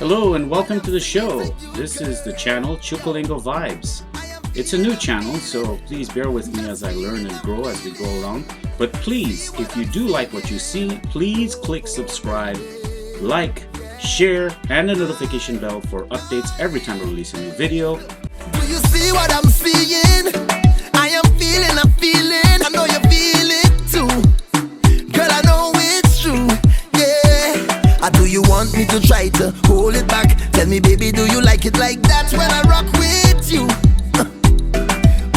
Hello and welcome to the show. This is the channel Chookolingo Vibes. It's a new channel, so please bear with me as I learn and grow as we go along. But please, if you do like what you see, please click subscribe, like, share, and the notification bell for updates every time I release a new video. Do you see what I'm seeing? I am feeling a feeling. I know you feel it too. Girl, I know it's true. Yeah. Do you want me to try to hold it back? Tell me, baby, do you like it like that when I rock with you?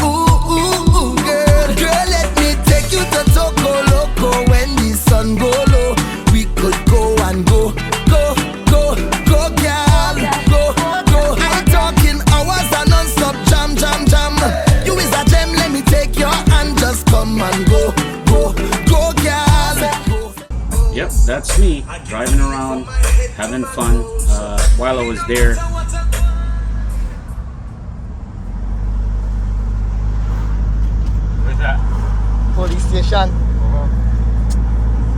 Ooh, ooh, ooh, girl. Girl, let me take you to Chookolingo when the sun go low. We could go and go, go, go, go, girl. Go, go. I'm talking hours and non-stop jam, jam, jam. You is a gem, let me take your hand. Just come and go, go, go, girl. Yep, that's me, driving around, having fun while I was there. Where's that? Police station.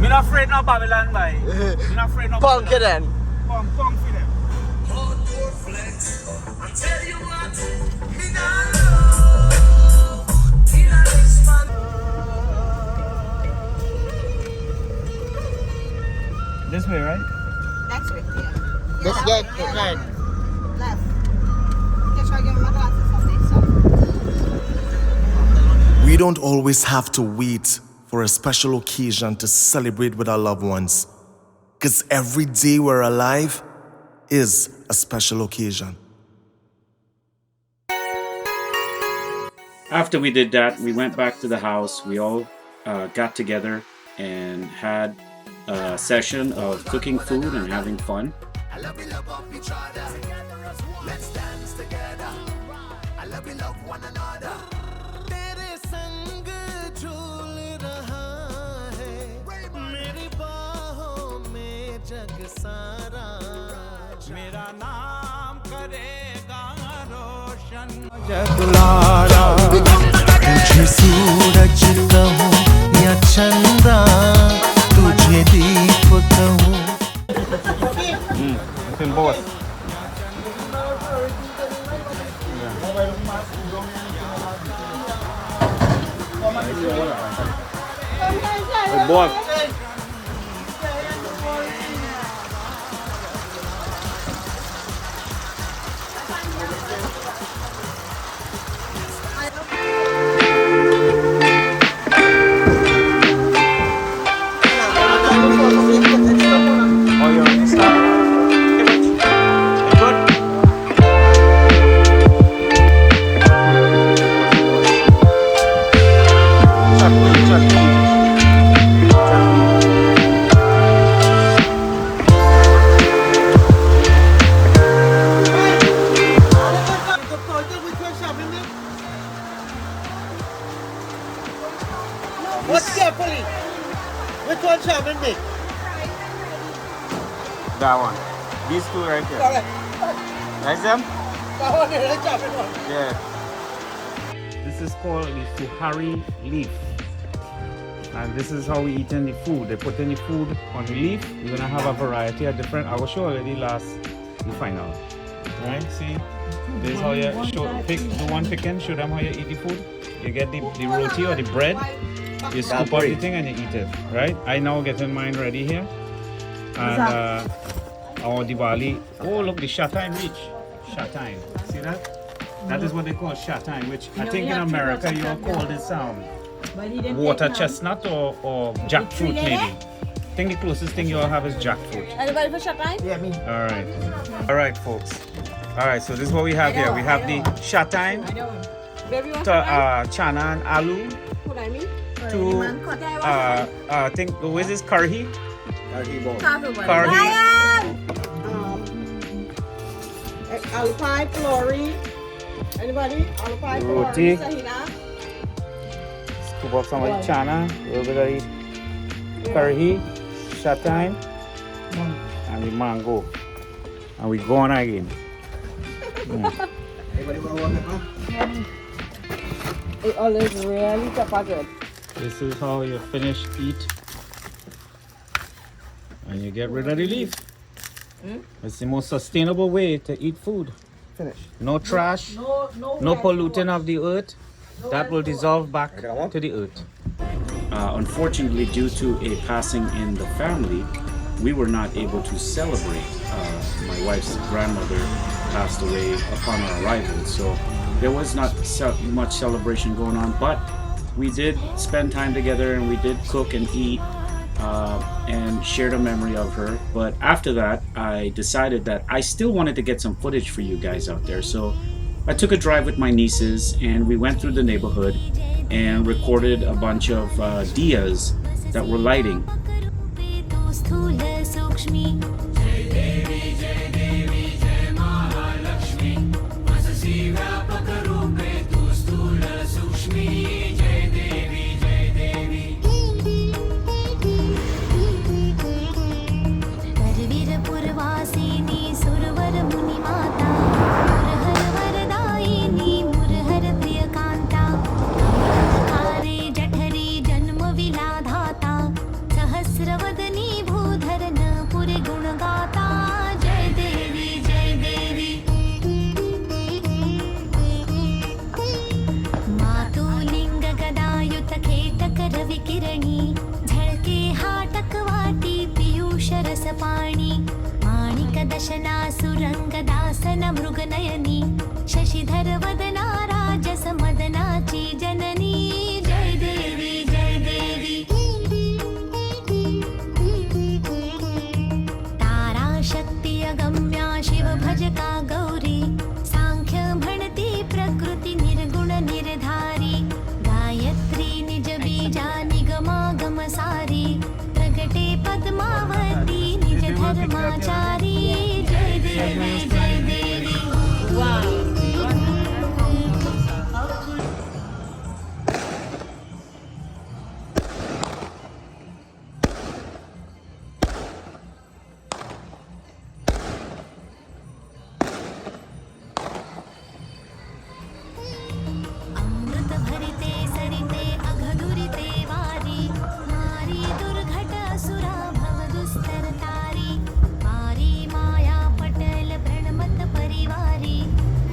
Me not afraid no Babylon, boy. Me not afraid no Punk it then. Punk for them. This way, right? Next week, yeah. Let's get it right. Left. Okay, try to give me my glasses someday, so. We don't always have to wait for a special occasion to celebrate with our loved ones, because every day we're alive is a special occasion. After we did that, we went back to the house. We all got together and had a session of cooking food and having fun. I love you, love each other. Let's dance together. I love you, love one another. तेरे संग झूल रहा है मेरी बाहों में जग सारा मेरा नाम करेगा रोशन जगलारा तुझे सूरज कहूँ या चंदा तुझे दीप कहूँ It's in both. Both. What's carefully? Which one shall we make? That one. These two right here. Correct. Like them? That one here, the chopping one. Yeah. This is called the fuhari leaf. And this is how we eat in the food. They put in the food on the leaf. You're gonna have a variety of different. I will show already last you find out. Right? See? This is how you pick the one picking, show them how you eat the food. You get the roti or the bread, you scoop out the thing and you eat it. Right? I now getting mine ready here. And our Diwali. Oh look, the Shatime reach. Shatime. See that? That is what they call Shatime, which I think in America you all call this water chestnut or jackfruit maybe. I think the closest thing you all have is jackfruit. Anybody for shot time? Yeah, me. Alright folks. Alright, so this is what we have here. We have the Shatime, Baby, you want to chana and aloo, what I mean? I think, what is this, curry? Curry. Aloo pie, flurry. Anybody? Aloo pie, Roti. flurry, Sahina. Scoop up some of the chana, a little bit of the curry, Shatime, and the mango. And we go on again. It always really pepper good. This is how you finish eat. And you get rid of the leaf. It's the most sustainable way to eat food. Finish. No trash, no polluting of the earth. That will dissolve back to the earth. Unfortunately, due to a passing in the family, we were not able to celebrate. My wife's grandmother passed away upon our arrival, so there was not much celebration going on, but we did spend time together and we did cook and eat and share the memory of her. But after that, I decided that I still wanted to get some footage for you guys out there, so I took a drive with my nieces and we went through the neighborhood and recorded a bunch of diyas that were lighting. सुरंगदासन Mriganayani Shashidhar वदना राजस मदनाची जननी जय देवी जय देवी तारा शक्ति अगम्या शिव भजका गौरी सांख्य म्हणती प्रकृति निर्गुण निर्धारी गायत्री निज बीजा निगमागम सारी प्रगटे पद्मावती निज धर्माचारी जय देवी जय देवी वाह अमृत भरिते सरिते अघदुरिते वारी नारी दुर्घट असुरा भव दुस्तर तारी पारी माया पटल प्रणमत परिवारी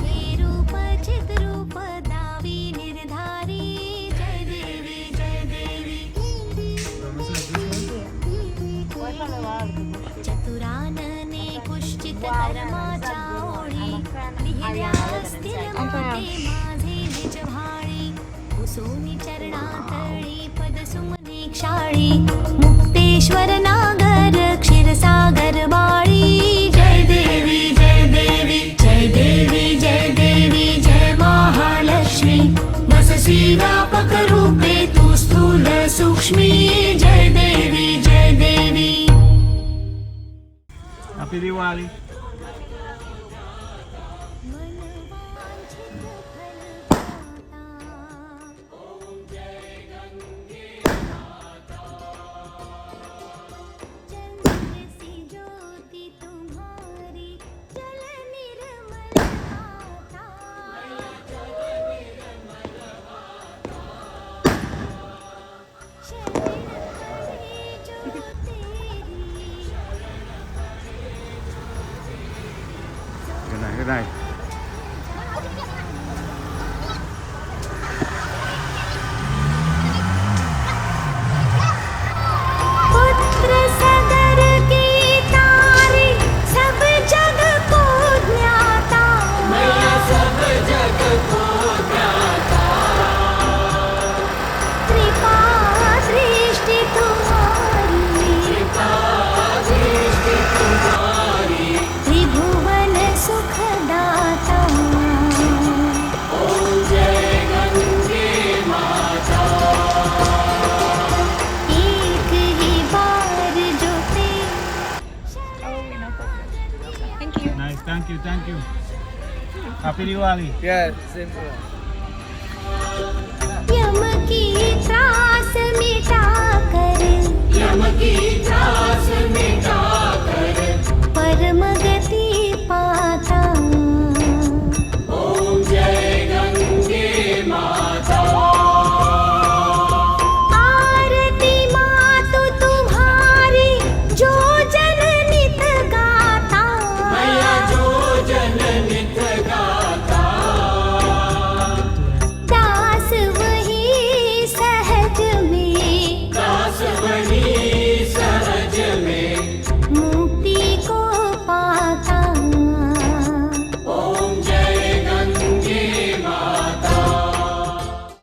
हे रूप चित रूप दावी निर्धारी जय देवी जय देवी चतुरानने कुश्चित कर्माचा ओढी लिहिल्या असतील मोठे माझे निज भाळी कुसुमी चरणातळी पद सुमने क्षाळी मुक्तेश्वर नागर क्षीरसागर बाळी जय देवी जय देवी जय देवी जय देवी जय महालक्ष्मी वससी व्यापक रूपे तू स्थूल सूक्ष्मी जय देवी जय देवी Happy Diwali. Good night, good night. पुत्र सदर की तारी सब जग को ज्ञाता सब जग को ज्ञाता कृपा दृष्टि तुम्हारी त्रिभुवन सुखदाता ओम जय गंगे माता एक ही बार जो Nice, thank you, thank you. Happy Diwali. Yeah, same for